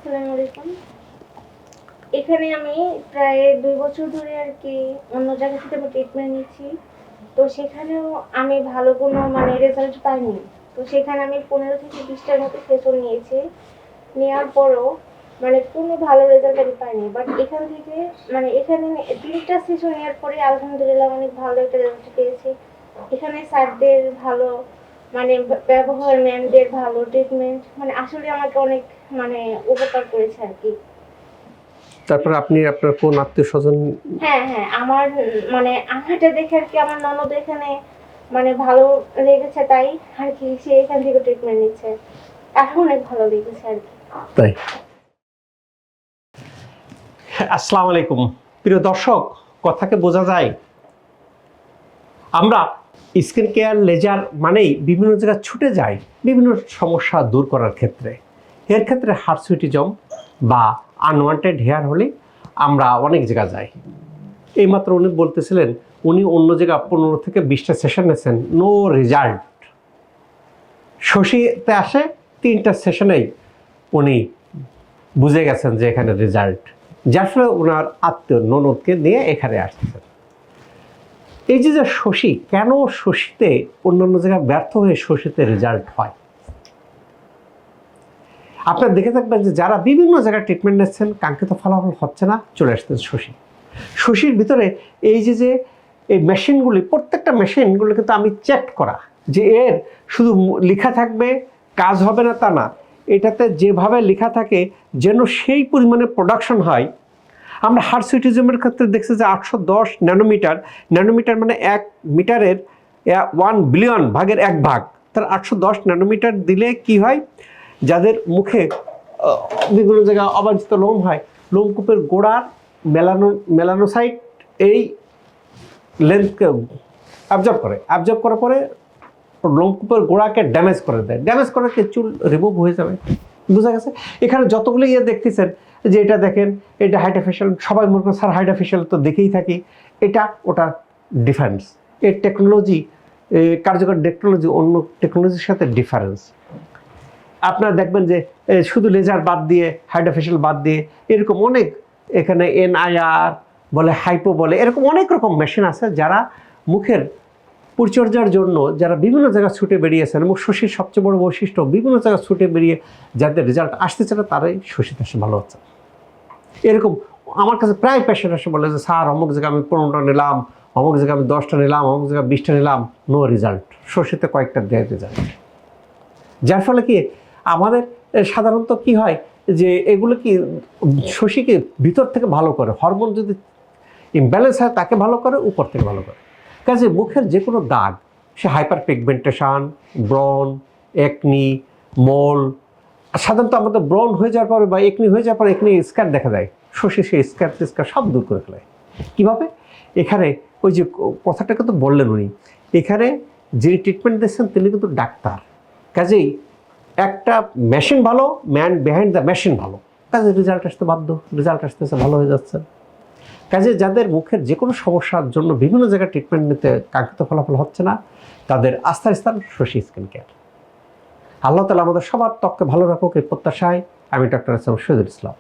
আসসালামু আলাইকুম। এখানে আমি প্রায় ২ বছর ধরে আর কি অন্য জায়গা থেকে আমি ট্রিটমেন্ট নিচ্ছি। তো সেখানেও আমি ভালো কোনো রেজাল্ট পাইনি। তো সেখানে আমি ১৫ থেকে ২০ টার মতো সেশন নিয়েছি। নেওয়ার পরও কোনো ভালো রেজাল্ট আমি পাইনি। বাট এখান থেকে এখানে ৩ টা সেশন নেওয়ার পরে আলহামদুলিল্লাহ অনেক ভালো একটা রেজাল্ট পেয়েছি। এখানে স্যারদের ভালো ব্যবহার, ম্যামদের ভালো ট্রিটমেন্ট আসলে আমাকে অনেক উপকার করেছে আর কি। তারপরে আপনি আপনার কোন আত্মীয়-স্বজন? হ্যাঁ, আমারটা দেখে আর কি আমার ননদ এখানে ভালো লেগেছে তাই আর কি সে এখান থেকে ট্রিটমেন্ট নিচ্ছে। তারও অনেক ভালো লেগেছে আর কি। তাই। আসসালামু আলাইকুম প্রিয় দর্শক, কথাকে বোঝা যায় আমরা স্কিন কেয়ার লেজার মানেই বিভিন্ন জায়গায় ছুটে যাই বিভিন্ন সমস্যা দূর করার ক্ষেত্রে। এর ক্ষেত্রে হার্সুইটিজম বা আনওয়ান্টেড হেয়ার হলে আমরা অনেক জায়গা যাই। এইমাত্র উনি বলতেছিলেন উনি অন্য জায়গা 15 থেকে 20টা সেশন নিয়েছেন, নো রেজাল্ট। শশীতে আসে 3টা সেশনেই উনি বুঝে গেছেন যে এখানে রেজাল্ট, যার ফলে ওনার আত্মীয় ননদকে নিয়ে এখানে আসতেছেন। এই যে শশী, কেন শশীতে অন্যান্য জায়গায় ব্যর্থ হয়ে শশীতে রেজাল্ট হয়? আপনারা দেখে থাকবেন যে যারা বিভিন্ন জায়গায় ট্রিটমেন্ট নিচ্ছেন কাঙ্ক্ষিত ফলাফল হচ্ছে না, চলে আসতেন শশীর ভিতরে এই যে এই মেশিনগুলি, প্রত্যেকটা মেশিনগুলো কিন্তু আমি চেক করা যে এর শুধু লেখা থাকবে কাজ হবে না তা না, এটাতে যেভাবে লেখা থাকে যেন সেই পরিমাণে প্রোডাকশন হয়। আমরা হার্সুইটিজমের ক্ষেত্রে দেখছি যে 810 ন্যানোমিটার মানে 1 মিটারের 1 বিলিয়ন ভাগের 1 ভাগ, তার 810 ন্যানোমিটার দিলে কি হয়, যাদের মুখে বিভিন্ন জায়গায় অবাঞ্ছিত লোম হয়, লোমকূপের গোড়ার মেলানোসাইট এই লেন্থকে অ্যাবজর্ব করার পরে লোমকূপের গোড়াকে ড্যামেজ করে দেয়। ড্যামেজ করার চুল রিমুভ হয়ে যাবে। বোঝা গেছে? এখানে যতগুলো দেখতেছেন যে এটা দেখেন, এটা হাইড্রোফেশিয়াল, সবাই মনে করেন স্যার হাইড্রোফেশিয়াল তো দেখেই থাকি, এটা ওটা ডিফারেন্স। এর টেকনোলজি, কার্যকর টেকনোলজি অন্য টেকনোলজির সাথে ডিফারেন্স। আপনারা দেখবেন যে শুধু লেজার বাদ দিয়ে, হাইড্রোফেশিয়াল বাদ দিয়ে এরকম অনেক, এখানে NIR বলে, হাইপো বলে, এরকম অনেক রকম মেশিন আছে যারা মুখের পরিচর্যার জন্য যারা বিভিন্ন জায়গায় ছুটে বেরিয়েছেন। এবং শশীর সবচেয়ে বড় বৈশিষ্ট্য, বিভিন্ন জায়গায় ছুটে বেরিয়ে যাদের রেজাল্ট আসতেছে না তারাই শশীতে আসে ভালো হচ্ছে। এরকম আমার কাছে প্রায় পেশেন্ট আসে বলে যে স্যার অমুক জায়গায় আমি 15টা নিলাম, অমুক জায়গায় আমি 10টা নিলাম, অমুক জায়গায় 20টা নিলাম, নো রেজাল্ট। শশীতে কয়েকটা দেয় রেজাল্ট। যার ফলে কি আমাদের সাধারণত কি হয় যে এগুলো কি শশীকে ভিতর থেকে ভালো করে, হরমোন যদি ইমব্যালেন্স হয় তাকে ভালো করে, উপর থেকে ভালো করে। কাজে মুখের যে কোনো দাগ, সে হাইপার পিগমেন্টেশন, ব্রন, একনি, মোল, সাধারণত আমাদের ব্রন হয়ে যাওয়ার পরে বা একনি হয়ে যাওয়ার পরে একনি স্কার দেখা যায়, শশী সেই স্কার সব দূর করে ফেলে। কীভাবে? এখানে ওই যে কথাটা কিন্তু বললেন উনি, এখানে যিনি ট্রিটমেন্ট দিচ্ছেন তিনি কিন্তু ডাক্তার। কাজেই একটা মেশিন ভালো, ম্যান বিহাইন্ড দ্য মেশিন ভালো, কাজে রেজাল্ট আসতে বাধ্য, রেজাল্ট আসতেছে, ভালো হয়ে যাচ্ছে। কাজে যাদের মুখের যে কোনো সমস্যার জন্য বিভিন্ন জায়গায় ট্রিটমেন্ট নিতে কাঙ্ক্ষিত ফলাফল হচ্ছে না, তাদের আস্থার স্থান শশী স্কিন কেয়ার। আল্লাহ তাআলা আমাদের সবার ত্বককে ভালো রাখুক এই প্রত্যাশায় আমি ডক্টর শহীদুল ইসলাম।